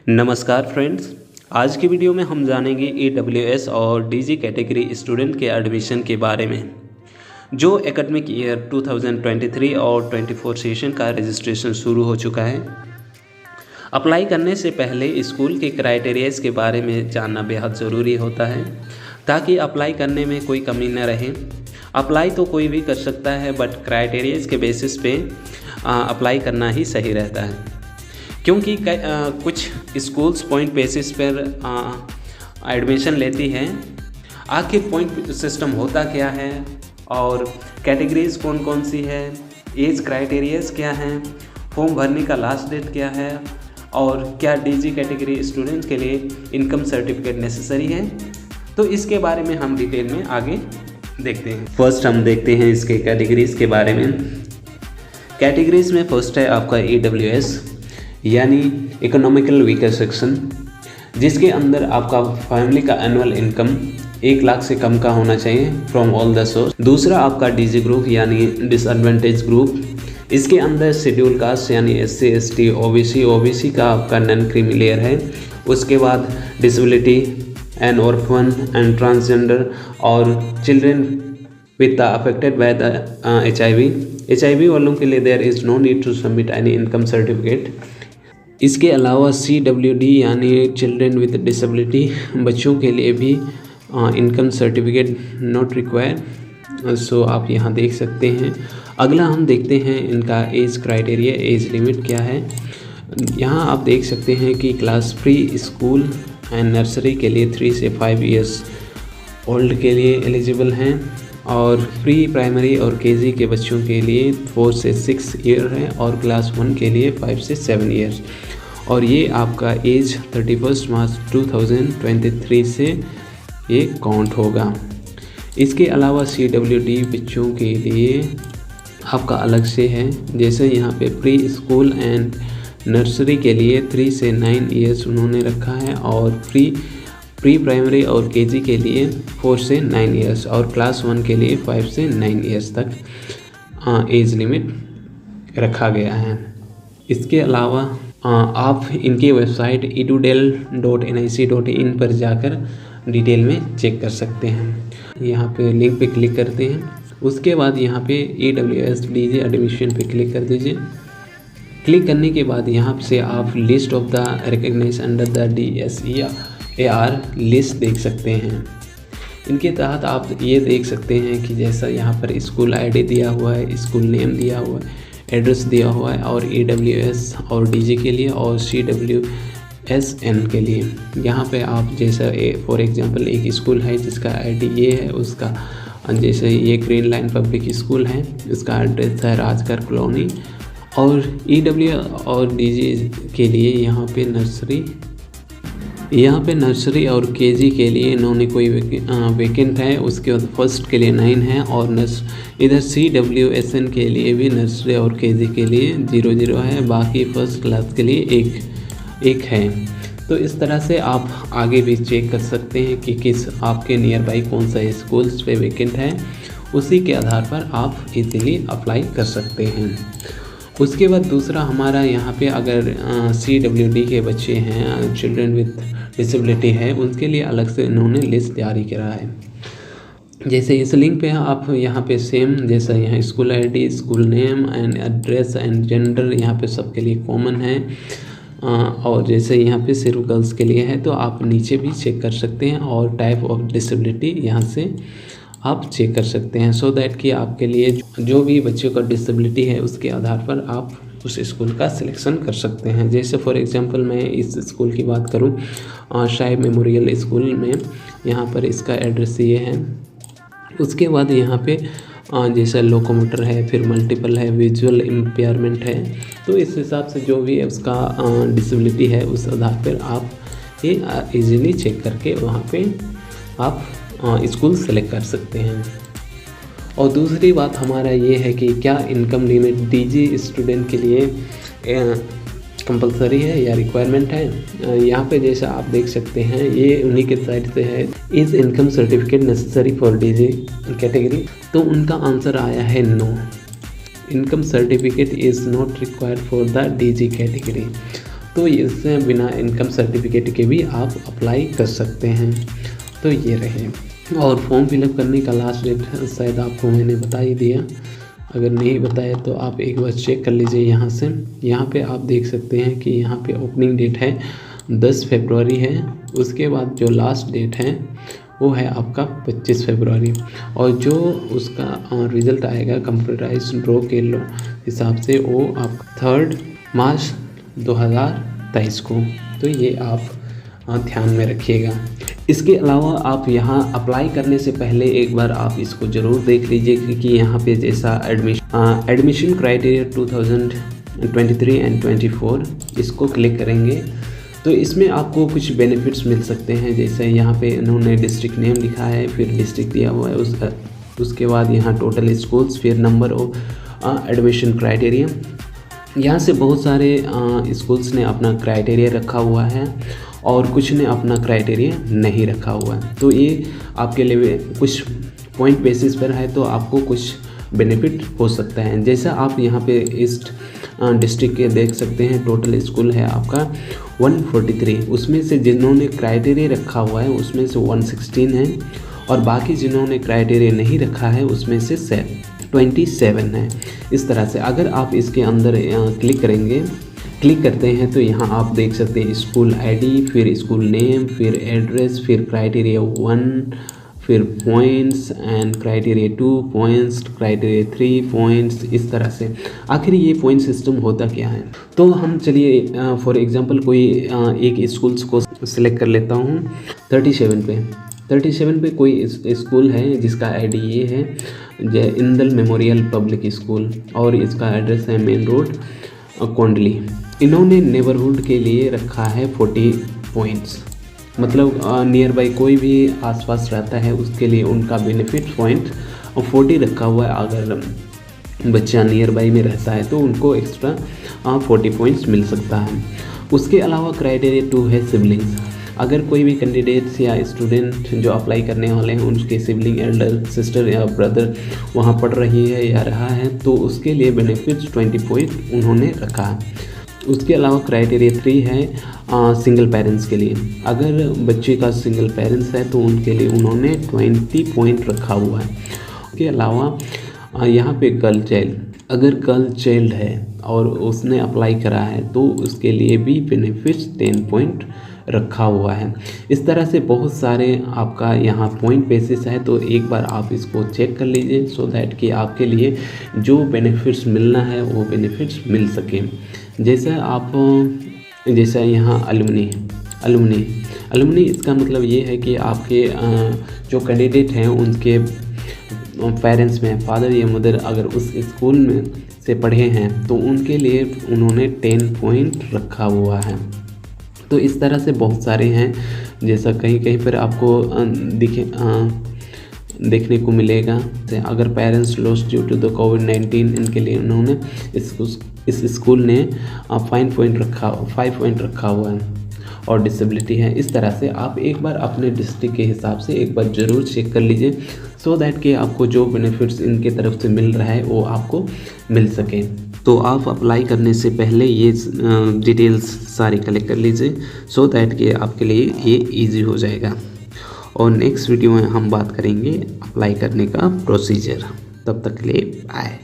नमस्कार फ्रेंड्स, आज की वीडियो में हम जानेंगे AWS और DG कैटेगरी स्टूडेंट के एडमिशन के बारे में। जो एकेडमिक ईयर 2023 और 24 सेशन का रजिस्ट्रेशन शुरू हो चुका है। अप्लाई करने से पहले स्कूल के क्राइटेरियाज के बारे में जानना बेहद ज़रूरी होता है ताकि अप्लाई करने में कोई कमी न रहे। अप्लाई तो कोई भी कर सकता है, बट क्राइटेरियाज के बेसिस पे अप्लाई करना ही सही रहता है, क्योंकि कुछ स्कूल्स पॉइंट बेसिस पर एडमिशन लेती हैं। आखिर पॉइंट सिस्टम होता क्या है और कैटेगरीज कौन कौन सी है, एज क्राइटेरियाज क्या हैं, फॉर्म भरने का लास्ट डेट क्या है और क्या डीजी कैटेगरी स्टूडेंट के लिए इनकम सर्टिफिकेट नेसेसरी है, तो इसके बारे में हम डिटेल में आगे देखते हैं। फर्स्ट हम देखते हैं इसके कैटेगरीज के बारे में। कैटेगरीज में फर्स्ट है आपका AWS यानी इकोनॉमिकल वीकर सेक्शन, जिसके अंदर आपका फैमिली का एनुअल इनकम 1 लाख से कम का होना चाहिए फ्रॉम ऑल द सोर्स। दूसरा आपका DG ग्रुप यानी डिसएडवांटेज ग्रुप, इसके अंदर शेड्यूल कास्ट यानी SC ST OBC का आपका नॉन क्रीमी लेयर है। उसके बाद disability and orphan and transgender और children with affected by the HIV वालों के लिए there is no need to submit any income certificate. इसके अलावा CWD यानी चिल्ड्रेन विद डिसेबिलिटी, बच्चों के लिए भी इनकम सर्टिफिकेट नॉट रिक्वायर्ड। सो आप यहाँ देख सकते हैं। अगला हम देखते हैं इनका एज क्राइटेरिया, एज लिमिट क्या है। यहाँ आप देख सकते हैं कि class pre school and nursery के लिए 3 से 5 इयर्स ओल्ड के लिए एलिजिबल हैं और प्री प्राइमरी और KG के बच्चों के लिए 4 से 6 ईयर है और क्लास 1 के लिए 5 से 7 ईयर्स। और ये आपका एज 31 मार्च 2023 से ये काउंट होगा। इसके अलावा CWD बच्चों के लिए आपका अलग से है, जैसे यहाँ पे प्री स्कूल एंड नर्सरी के लिए 3 से 9 इयर्स उन्होंने रखा है और प्री प्राइमरी और KG के लिए 4 से 9 इयर्स और क्लास 1 के लिए 5 से 9 इयर्स तक एज लिमिट रखा गया है। इसके अलावा आप इनकी वेबसाइट edudel.nic.in पर जाकर डिटेल में चेक कर सकते हैं। यहाँ पे लिंक पे क्लिक करते हैं, उसके बाद यहाँ पे AWS DG एडमिशन पे क्लिक कर दीजिए। क्लिक करने के बाद यहाँ से आप list of the recognise under the DSER list देख सकते हैं। इनके तहत आप ये देख सकते हैं कि जैसा यहाँ पर स्कूल ID दिया हुआ है, स्कूल नेम दिया हुआ है, एड्रेस दिया हुआ है और AWS और DG के लिए और CWSN के लिए। यहाँ पे आप जैसा फॉर एग्जांपल एक स्कूल है जिसका ID ये है, उसका जैसे ये ग्रीन लाइन पब्लिक स्कूल है, इसका एड्रेस है राजकर कॉलोनी। और EWS और DG के लिए यहाँ पे नर्सरी और KG के लिए इन्होंने कोई वैकेंट है। उसके बाद फर्स्ट के लिए 9 है और इधर CWSN के लिए भी नर्सरी और KG के लिए 0 है, बाकी फर्स्ट क्लास के लिए एक है। तो इस तरह से आप आगे भी चेक कर सकते हैं कि किस आपके नियर बाई कौन सा स्कूल्स पे वैकेंट है, उसी के आधार पर आप इजीली अप्लाई कर सकते हैं। उसके बाद दूसरा हमारा यहाँ पे अगर CWD के बच्चे हैं, चिल्ड्रन विद डिसेबिलिटी है, उनके लिए अलग से इन्होंने लिस्ट जारी करा है। जैसे इस लिंक पे आप यहाँ पे सेम जैसा यहाँ school ID, school name and address and gender यहाँ पे सबके लिए कॉमन है। और जैसे यहाँ पे सिर्फ गर्ल्स के लिए है, तो आप नीचे भी चेक कर सकते हैं और टाइप ऑफ डिसेबिलिटी यहाँ से आप चेक कर सकते हैं, सो दैट कि आपके लिए जो भी बच्चों का डिसेबिलिटी है उसके आधार पर आप उस स्कूल का सिलेक्शन कर सकते हैं। जैसे फॉर एग्जांपल मैं इस स्कूल की बात करूं, शाइब मेमोरियल स्कूल में, यहाँ पर इसका एड्रेस ये है। उसके बाद यहाँ पे जैसा लोकोमोटर है, फिर मल्टीपल है, विजुअल इम्पेयरमेंट है, तो इस हिसाब से जो भी है उसका डिसेबिलिटी है उस आधार पर आप ये ईजीली चेक करके वहाँ पे आप स्कूल सेलेक्ट कर सकते हैं। और दूसरी बात हमारा ये है कि क्या इनकम लिमिट DG स्टूडेंट के लिए कंपलसरी है या रिक्वायरमेंट है। यहाँ पे जैसा आप देख सकते हैं ये उन्हीं के साइड से है, is income certificate necessary for DG category, तो उनका आंसर आया है no, income certificate is not required for the DG category. तो इससे बिना इनकम सर्टिफिकेट के भी आप अप्लाई कर सकते हैं। तो ये रहे। और फॉर्म फिलअप करने का लास्ट डेट शायद आपको मैंने बता ही दिया, अगर नहीं बताया तो आप एक बार चेक कर लीजिए। यहाँ से यहाँ पे आप देख सकते हैं कि यहाँ पे ओपनिंग डेट है 10 फरवरी है। उसके बाद जो लास्ट डेट है वो है आपका 25 फरवरी, और जो उसका रिज़ल्ट आएगा कंप्यूटराइज्ड ड्रॉ के हिसाब से वो आपका 3 मार्च 2023 को। तो ये आप ध्यान में रखिएगा। इसके अलावा आप यहाँ अप्लाई करने से पहले एक बार आप इसको ज़रूर देख लीजिए, क्योंकि यहाँ पे जैसा एडमिशन क्राइटेरिया 2023 एंड 24 इसको क्लिक करेंगे तो इसमें आपको कुछ बेनिफिट्स मिल सकते हैं। जैसे यहाँ पे इन्होंने डिस्ट्रिक्ट नेम लिखा है, फिर डिस्ट्रिक्ट दिया हुआ है, उसके बाद यहाँ टोटल स्कूल्स, फिर नंबर ऑफ एडमिशन क्राइटेरिया। यहाँ से बहुत सारे स्कूल्स ने अपना क्राइटेरिया रखा हुआ है और कुछ ने अपना क्राइटेरिया नहीं रखा हुआ है। तो ये आपके लिए कुछ पॉइंट बेसिस पर है, तो आपको कुछ बेनिफिट हो सकता है। जैसा आप यहाँ पे ईस्ट डिस्ट्रिक्ट के देख सकते हैं, टोटल स्कूल है आपका 143, उसमें से जिन्होंने क्राइटेरिया रखा हुआ है उसमें से 116 है, और बाकी जिन्होंने क्राइटेरिया नहीं रखा है उसमें से 27 है। इस तरह से अगर आप इसके अंदर क्लिक करते हैं तो यहाँ आप देख सकते हैं स्कूल आईडी, फिर स्कूल नेम, फिर एड्रेस, फिर क्राइटेरिया 1, फिर points and criteria 2 points, criteria 3 points. इस तरह से आखिर ये पॉइंट सिस्टम होता क्या है। तो हम चलिए फॉर एग्जांपल कोई एक स्कूल्स को सिलेक्ट कर लेता हूँ। 37 पे कोई स्कूल है जिसका आईडी ये है, जय इंदल मेमोरियल पब्लिक स्कूल, और इसका एड्रेस है मेन रोड कोंडली। इन्होंने नेबरहुड के लिए रखा है 40 पॉइंट्स, मतलब नियर बाई कोई भी आसपास रहता है उसके लिए उनका बेनिफिट पॉइंट 40 रखा हुआ है। अगर बच्चा नियर बाई में रहता है तो उनको एक्स्ट्रा 40 पॉइंट्स मिल सकता है। उसके अलावा क्राइटेरिया 2 है सिबलिंग्स। अगर कोई भी कैंडिडेट्स या स्टूडेंट जो अप्लाई करने वाले हैं उनके सिबलिंग, एल्डर सिस्टर या ब्रदर वहाँ पढ़ रही है या रहा है तो उसके लिए बेनिफिट्स 20 पॉइंट उन्होंने रखा है। उसके अलावा क्राइटेरिया 3 है सिंगल पेरेंट्स के लिए। अगर बच्चे का सिंगल पेरेंट्स है तो उनके लिए उन्होंने 20 पॉइंट रखा हुआ है। उसके अलावा यहाँ पे गर्ल चाइल्ड, अगर गर्ल चाइल्ड है और उसने अप्लाई करा है तो उसके लिए भी बेनिफिट्स 10 पॉइंट रखा हुआ है। इस तरह से बहुत सारे आपका यहाँ पॉइंट बेसिस है, तो एक बार आप इसको चेक कर लीजिए सो दैट कि आपके लिए जो बेनिफिट्स मिलना है वो बेनिफिट्स मिल सके। जैसा यहाँ अलुमनी इसका मतलब ये है कि आपके जो कैंडिडेट हैं उनके पेरेंट्स में फादर या मदर अगर उस स्कूल में से पढ़े हैं तो उनके लिए उन्होंने 10 पॉइंट रखा हुआ है। तो इस तरह से बहुत सारे हैं, जैसा कहीं पर आपको देखने को मिलेगा। अगर parents lost due to the कोविड-19 इनके लिए उन्होंने इस स्कूल ने 5 पॉइंट रखा हुआ है, और डिसेबिलिटी है। इस तरह से आप एक बार अपने डिस्ट्रिक्ट के हिसाब से एक बार ज़रूर चेक कर लीजिए सो दैट कि आपको जो बेनिफिट्स इनके तरफ से मिल रहा है वो आपको मिल सके। तो आप अप्लाई करने से पहले ये डिटेल्स सारी कलेक्ट कर लीजिए सो दैट कि आपके लिए ये इजी हो जाएगा। और नेक्स्ट वीडियो में हम बात करेंगे अप्लाई करने का प्रोसीजर। तब तक के लिए बाय।